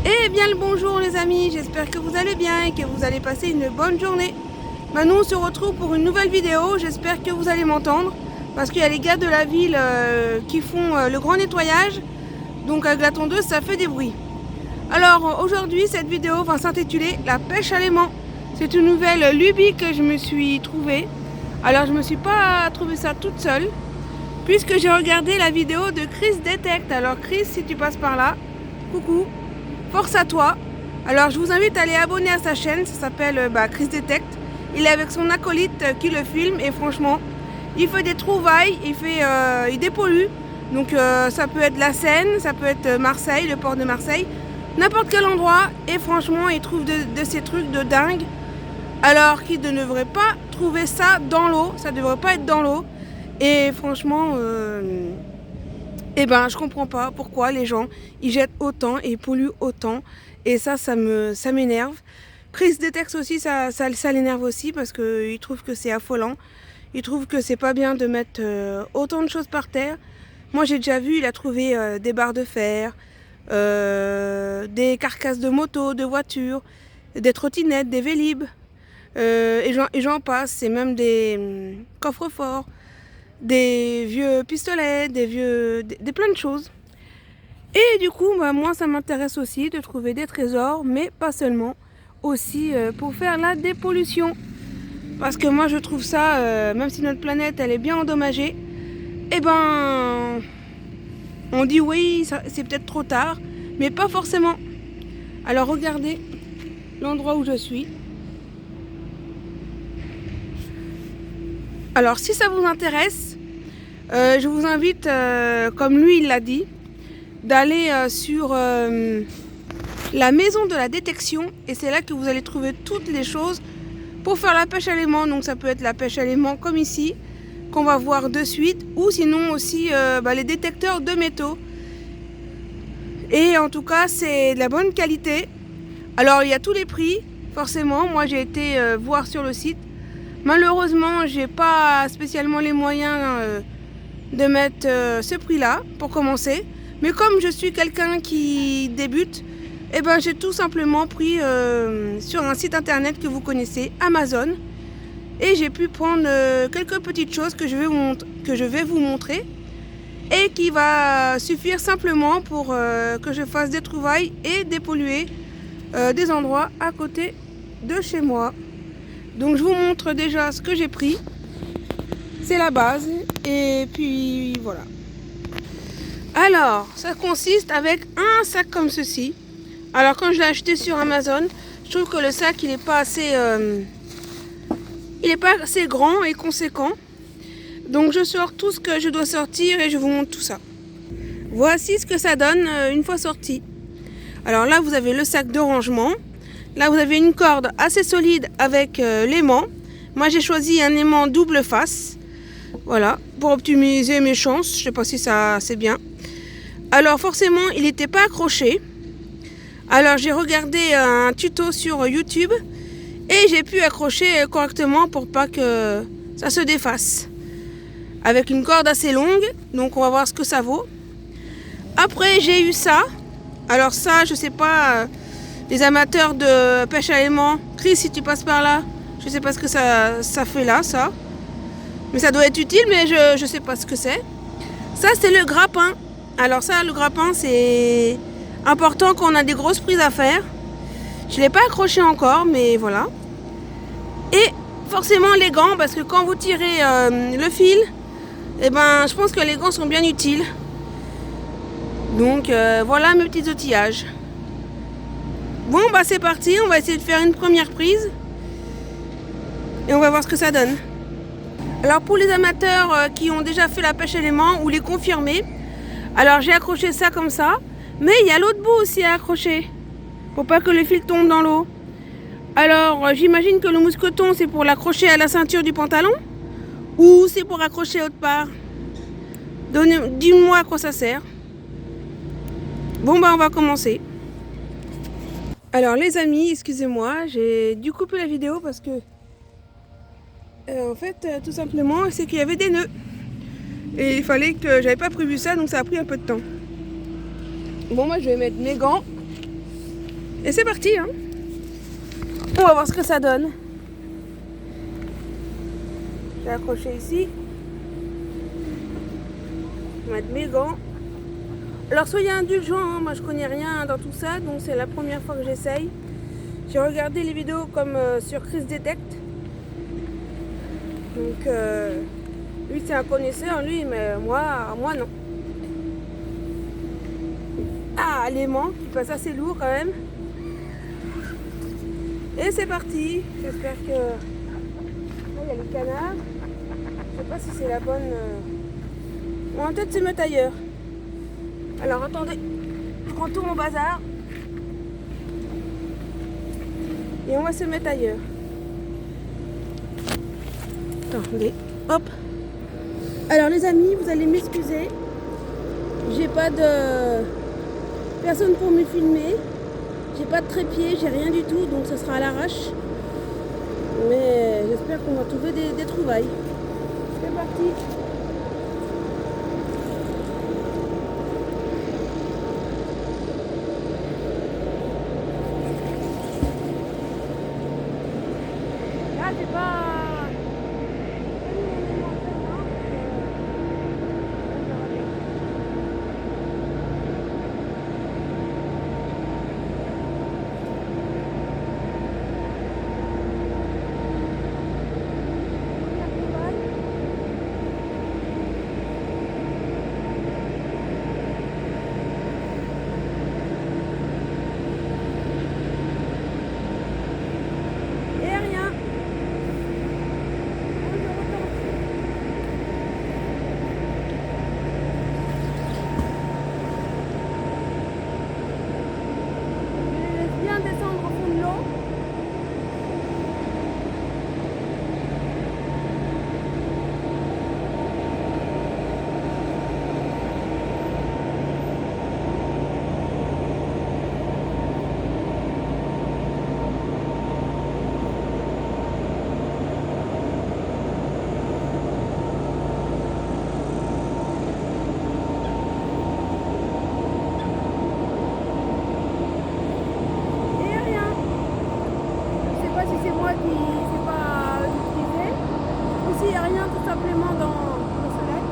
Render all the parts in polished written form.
Eh bien le bonjour les amis, j'espère que vous allez bien et que vous allez passer une bonne journée. Nous on se retrouve pour une nouvelle vidéo, j'espère que vous allez m'entendre parce qu'il y a les gars de la ville qui font le grand nettoyage, donc avec la tondeuse ça fait des bruits. Alors aujourd'hui cette vidéo va s'intituler la pêche à l'aimant. C'est une nouvelle lubie que je me suis trouvée. Alors je me suis pas trouvée ça toute seule puisque j'ai regardé la vidéo de Chris Detect. Alors Chris, si tu passes par là, coucou. Force à toi. Alors je vous invite à aller abonner à sa chaîne, ça s'appelle Chris Detect. Il est avec son acolyte qui le filme et franchement, il fait des trouvailles, il dépollue. Donc ça peut être la Seine, ça peut être Marseille, le port de Marseille, n'importe quel endroit. Et franchement, il trouve de ces trucs de dingue. Alors qu'il ne devrait pas trouver ça dans l'eau, ça ne devrait pas être dans l'eau. Et franchement... je comprends pas pourquoi les gens ils jettent autant et polluent autant, et ça m'énerve. Chris Detect aussi, ça l'énerve aussi parce qu'il trouve que c'est affolant. Il trouve que c'est pas bien de mettre autant de choses par terre. Moi j'ai déjà vu, il a trouvé des barres de fer, des carcasses de motos, de voitures, des trottinettes, des vélib, et j'en passe. C'est même des coffres-forts, des vieux pistolets, des plein de choses. Et du coup, moi ça m'intéresse aussi de trouver des trésors, mais pas seulement, aussi pour faire la dépollution. Parce que moi je trouve ça, même si notre planète elle est bien endommagée, on dit oui, c'est peut-être trop tard, mais pas forcément. Alors regardez l'endroit où je suis. Alors si ça vous intéresse, je vous invite, comme lui il l'a dit, d'aller sur la maison de la détection, et c'est là que vous allez trouver toutes les choses pour faire la pêche à l'aimant. Donc ça peut être la pêche à l'aimant comme ici, qu'on va voir de suite, ou sinon aussi les détecteurs de métaux. Et en tout cas c'est de la bonne qualité. Alors il y a tous les prix, forcément. Moi j'ai été voir sur le site. Malheureusement j'ai pas spécialement les moyens de mettre ce prix là pour commencer. Mais comme je suis quelqu'un qui débute, j'ai tout simplement pris sur un site internet que vous connaissez, Amazon. Et j'ai pu prendre quelques petites choses que je vais vous montrer. Et qui va suffire simplement pour que je fasse des trouvailles et dépolluer des endroits à côté de chez moi. Donc je vous montre déjà ce que j'ai pris. C'est la base. Et puis voilà. Alors, ça consiste avec un sac comme ceci. Alors quand je l'ai acheté sur Amazon, je trouve que le sac il n'est pas assez grand et conséquent. Donc je sors tout ce que je dois sortir et je vous montre tout ça. Voici ce que ça donne une fois sorti. Alors là vous avez le sac de rangement. Là vous avez une corde assez solide avec l'aimant. Moi j'ai choisi un aimant double face. Voilà, pour optimiser mes chances. Je sais pas si ça c'est bien. Alors forcément il n'était pas accroché. Alors j'ai regardé un tuto sur YouTube et j'ai pu accrocher correctement pour pas que ça se défasse. Avec une corde assez longue, donc on va voir ce que ça vaut. Après j'ai eu ça. Alors ça je sais pas, les amateurs de pêche à l'aimant, Chris si tu passes par là, je sais pas ce que ça fait là ça. Mais ça doit être utile, mais je sais pas ce que c'est. Ça c'est le grappin. Alors ça le grappin c'est important quand on a des grosses prises à faire. Je l'ai pas accroché encore, mais voilà. Et forcément les gants, parce que quand vous tirez le fil, je pense que les gants sont bien utiles. Donc voilà mes petits outillages. Bon c'est parti, on va essayer de faire une première prise. Et on va voir ce que ça donne. Alors pour les amateurs qui ont déjà fait la pêche à l'aimant ou les confirmés, alors j'ai accroché ça comme ça. Mais il y a l'autre bout aussi à accrocher, pour pas que le fil tombe dans l'eau. Alors j'imagine que le mousqueton c'est pour l'accrocher à la ceinture du pantalon, ou c'est pour accrocher autre part. Dis-moi à quoi ça sert. Bon on va commencer. Alors les amis, excusez-moi, j'ai dû couper la vidéo parce que en fait tout simplement c'est qu'il y avait des nœuds. Et il fallait que j'avais pas prévu ça, donc ça a pris un peu de temps. Bon moi je vais mettre mes gants Et c'est parti, hein. On va voir ce que ça donne. J'ai accroché ici. Je vais mettre mes gants. Alors soyez indulgents, hein. Moi je connais rien dans tout ça, donc c'est la première fois que j'essaye. J'ai regardé les vidéos comme sur Chris Detect. Donc lui c'est un connaisseur, lui, mais moi non. Ah, l'aimant qui passe assez lourd quand même. Et c'est parti. J'espère que... Là il y a les canards. Je sais pas si c'est la bonne... On va peut-être se mettre ailleurs. Alors attendez, je prends tout mon bazar. Et on va se mettre ailleurs. Attendez, hop. Alors les amis, vous allez m'excuser. J'ai pas de personne pour me filmer. J'ai pas de trépied, j'ai rien du tout, donc ça sera à l'arrache. Mais j'espère qu'on va trouver des trouvailles. C'est parti. Là, c'est pas... Ici, il n'y a rien tout simplement dans ce lac.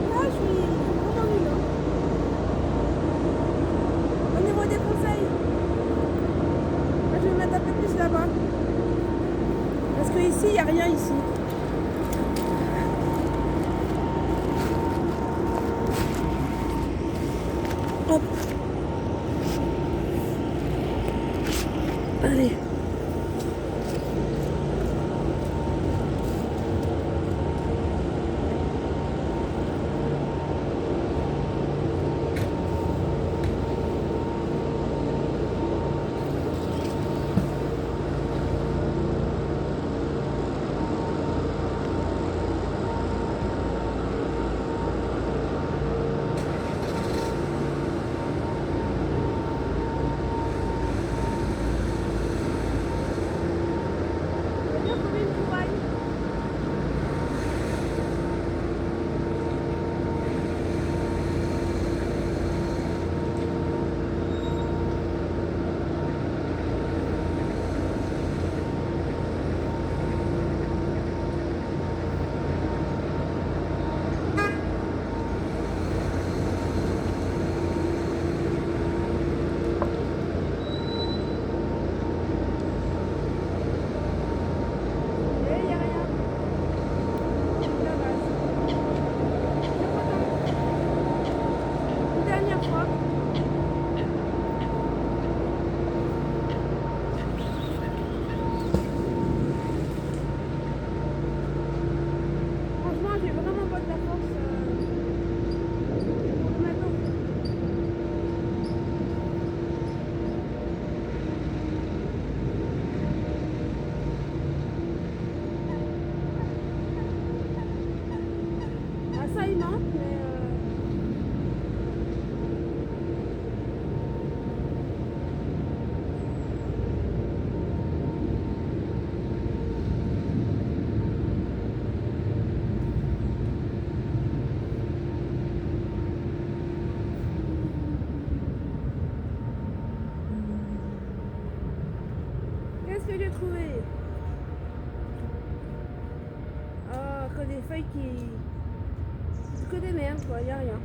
Là, je suis vraiment nulle. Au niveau des conseils, là, je vais me mettre un peu plus là-bas. Parce que ici, il n'y a rien ici. Hop. Allez. feuilles qui... que des merdes quoi, il n'y a rien.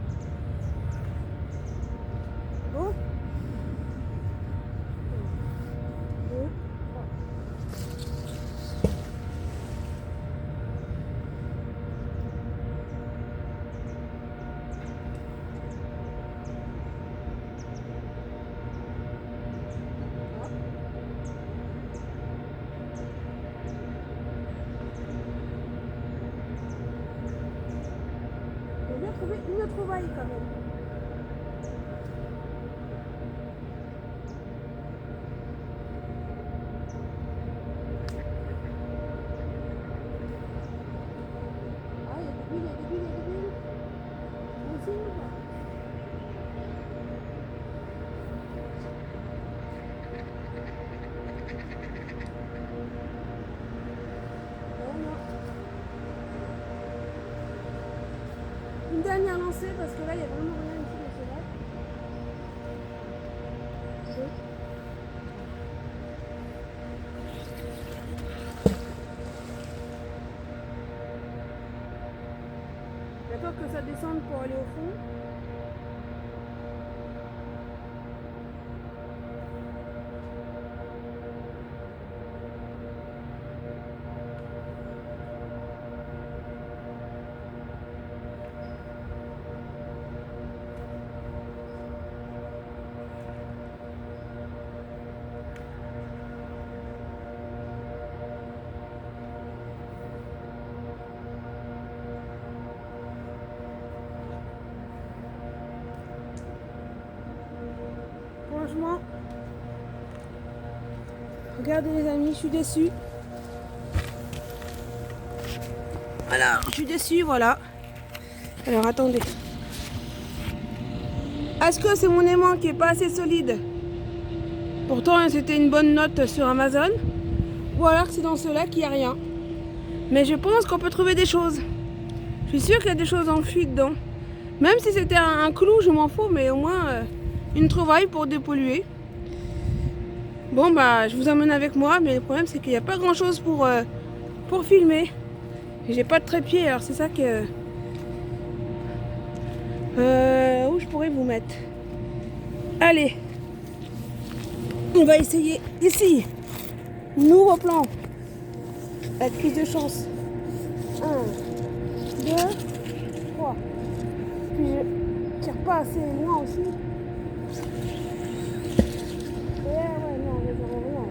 Bon. 2, 3. On a trouvé une trouvaille quand même. Ah, il y a des bulles, il y a des bulles, il y a des bulles. On signe ou pas? Oh non. Une dernière lancée parce que là il y a vraiment rien ici dans ce lac. J'attends que ça descende pour aller au fond. Franchement, regardez les amis, je suis déçue. Voilà, je suis déçue, voilà. Alors attendez. Est-ce que c'est mon aimant qui est pas assez solide? Pourtant c'était une bonne note sur Amazon. Ou alors que c'est dans ce lac qu'il n'y a rien. Mais je pense qu'on peut trouver des choses. Je suis sûre qu'il y a des choses enfouies dedans. Même si c'était un clou, je m'en fous, mais au moins une trouvaille pour dépolluer. Bon bah je vous emmène avec moi, mais le problème c'est qu'il n'y a pas grand chose pour filmer. Et j'ai pas de trépied, alors c'est ça que... où je pourrais vous mettre? Allez, on va essayer ici. Nouveau plan. Avec plus de chance. 1, 2, 3. Puis je tire pas assez loin aussi. Ouais, non, mais j'aurais rien.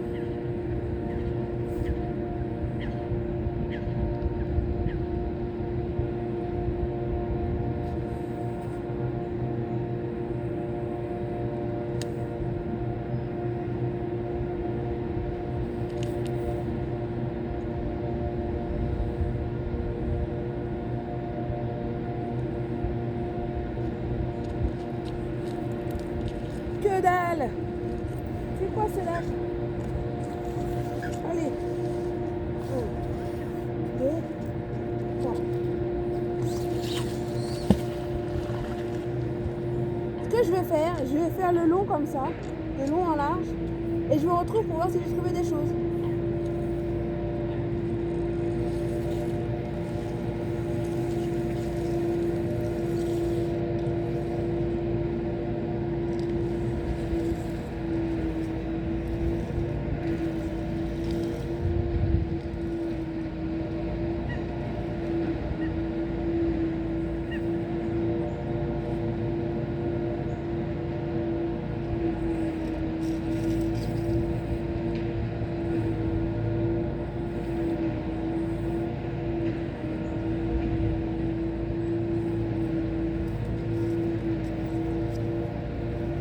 Que dalle! C'est quoi ce lac? Allez! 1, 2, 3. Ce que je vais faire, le long comme ça, le long en large, et je me retrouve pour voir si j'ai trouvé des choses.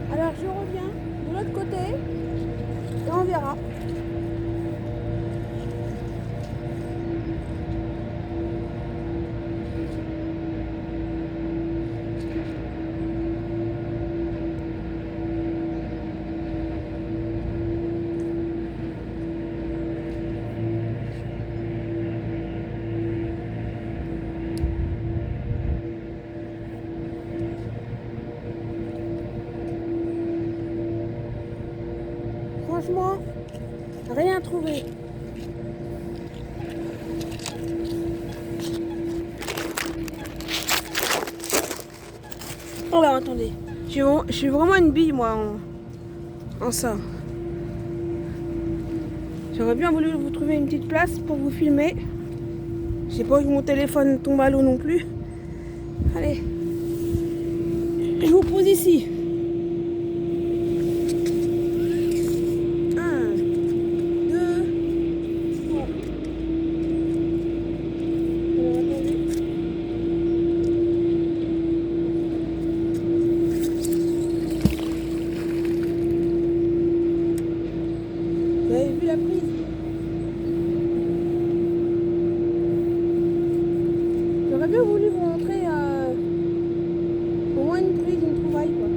Alors je reviens de l'autre côté et on verra. Franchement, rien trouvé. Oh là, attendez. Je suis vraiment une bille, moi, en ça. J'aurais bien voulu vous trouver une petite place pour vous filmer. J'ai pas envie que mon téléphone tombe à l'eau non plus. Allez. Je vous pose ici. 1, 2, 3. Alors, attendez. Vous avez vu la prise? J'aurais bien voulu vous montrer au moins une prise, une trouvaille, quoi.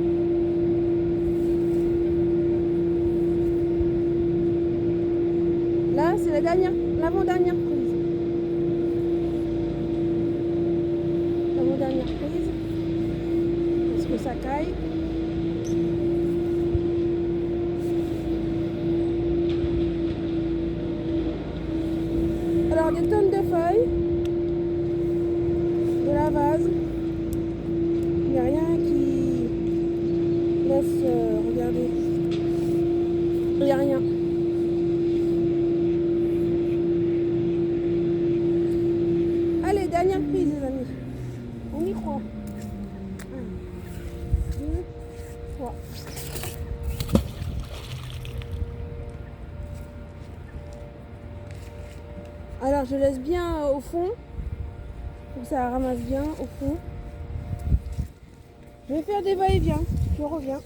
Là, c'est l'avant-dernière prise. L'avant-dernière prise. Parce que ça caille. Alors, des tonnes de feuilles. De la vase. Il n'y a rien qui laisse regarder. Il n'y a rien. Allez, dernière prise, les amis. On y croit. 1, 2, 3. Alors, je laisse bien au fond. Pour que ça ramasse bien au fond. Je vais faire des va-et-vient. Je reviens.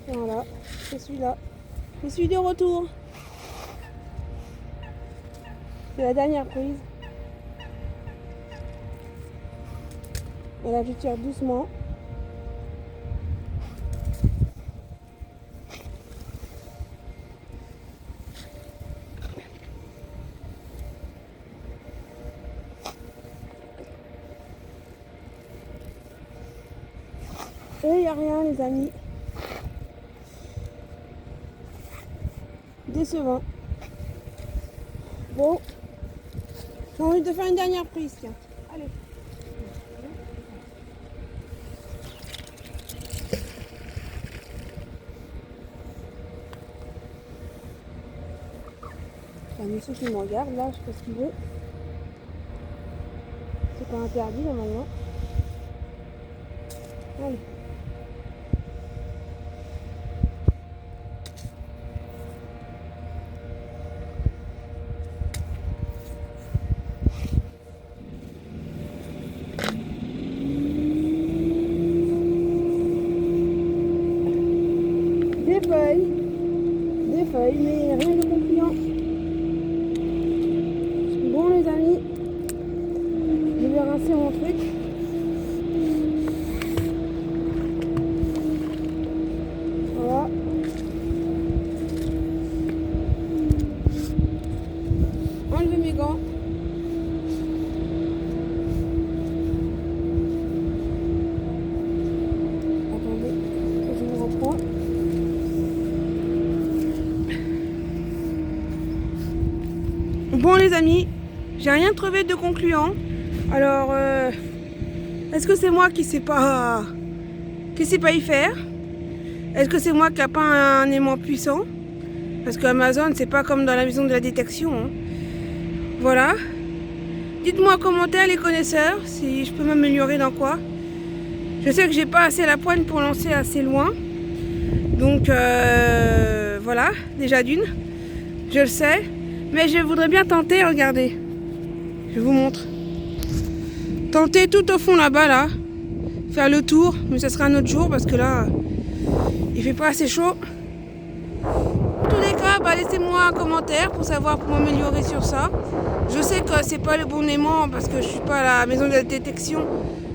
Voilà, je suis là. Je suis de retour. C'est la dernière prise. Et là, je tire doucement. Et il n'y a rien, les amis. Décevant. Bon. J'ai envie de faire une dernière prise, tiens. Allez. Il y a un monsieur qui me regarde, là, je sais pas ce qu'il veut. C'est pas interdit, normalement. Allez. Des feuilles, mais rien de concluant. Bon, les amis, je vais rincer mon truc. Voilà. Enlever mes gants. Attendez, je vous reprends. Bon, les amis, j'ai rien trouvé de concluant. Alors, est-ce que c'est moi qui sais pas y faire? Est-ce que c'est moi qui n'ai pas un aimant puissant? Parce que Amazon, c'est pas comme dans la maison de la détection, hein. Voilà. Dites-moi en commentaire, les connaisseurs, si je peux m'améliorer dans quoi. Je sais que j'ai pas assez la poigne pour lancer assez loin. Donc, voilà, déjà d'une. Je le sais. Mais je voudrais bien tenter, regardez. Je vous montre. Tenter tout au fond là-bas, là. Faire le tour, mais ça sera un autre jour parce que là, il fait pas assez chaud. En tous les cas, bah, laissez-moi un commentaire pour savoir comment m'améliorer sur ça. Je sais que c'est pas le bon aimant parce que je suis pas à la maison de la détection,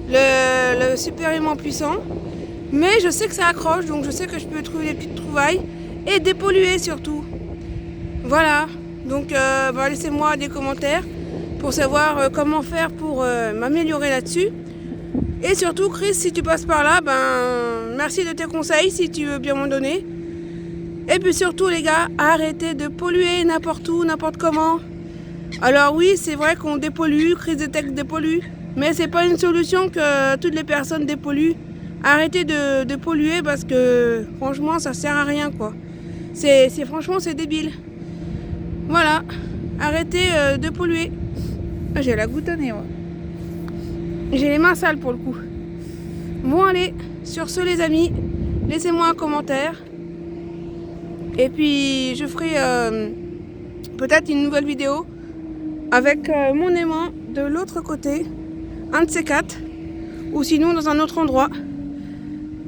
le super aimant puissant. Mais je sais que ça accroche, donc je sais que je peux trouver des petites trouvailles et dépolluer surtout. Voilà. Donc laissez-moi des commentaires pour savoir comment faire pour m'améliorer là-dessus. Et surtout, Chris, si tu passes par là, ben merci de tes conseils si tu veux bien m'en donner. Et puis surtout, les gars, arrêtez de polluer n'importe où, n'importe comment. Alors oui, c'est vrai qu'on dépollue, Chris détecte dépollue, mais c'est pas une solution que toutes les personnes dépolluent. Arrêtez de polluer parce que franchement, ça sert à rien quoi. Franchement, c'est débile. Voilà, arrêtez de polluer. J'ai la goutte au nez, moi. J'ai les mains sales pour le coup. Bon allez, sur ce les amis, laissez-moi un commentaire. Et puis je ferai peut-être une nouvelle vidéo avec mon aimant de l'autre côté, un de ces quatre, ou sinon dans un autre endroit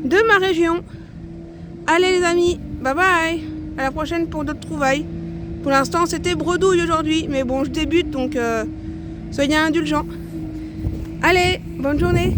de ma région. Allez les amis, bye bye, à la prochaine pour d'autres trouvailles. Pour l'instant c'était bredouille aujourd'hui, mais bon je débute donc soyez indulgents. Allez, bonne journée.